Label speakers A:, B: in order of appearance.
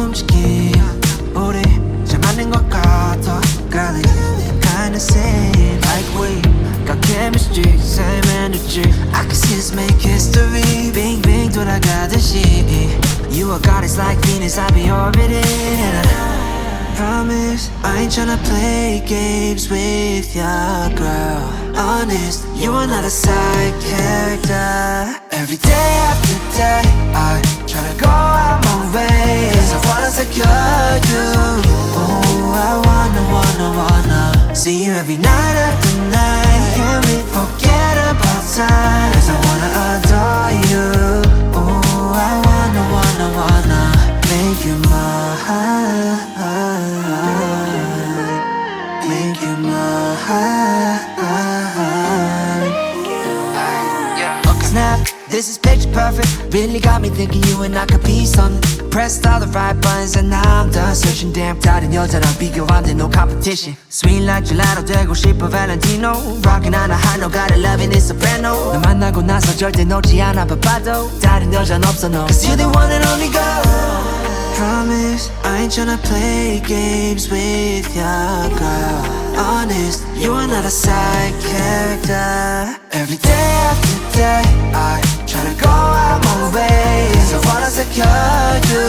A: 움직임 우리 잘 맞는 것 같아 Girl, kinda same like we got chemistry, same energy I can see us make history Bing bing 돌아가듯이 You a goddess like Venus, I be orbiting and I promise I ain't tryna play games with ya, girl Honest, you are not a side character Every day after day I tryna go out my way Cause I wanna secure you Oh, I wanna see you every night after night Can we forget about time Cause I wanna adore you Oh, I wanna make you mine Make you mine Snap, this is picture perfect Really got me thinking you and I could be something Pressed all the right buttons and now I'm done searching Damn 다른 여자랑 비교 안 돼 no competition Sweet like gelato 되고 싶어 Valentino Rockin' on a high note got it loving it soprano 너 만나고 나서 절대 놓지 않아 바빠도 다른 여자는 없어 no Cause you're the one and only girl Promise I ain't tryna play games with ya girl Honest, you are not a side character Every day after day I tryna go out my way Cause I wanna secure you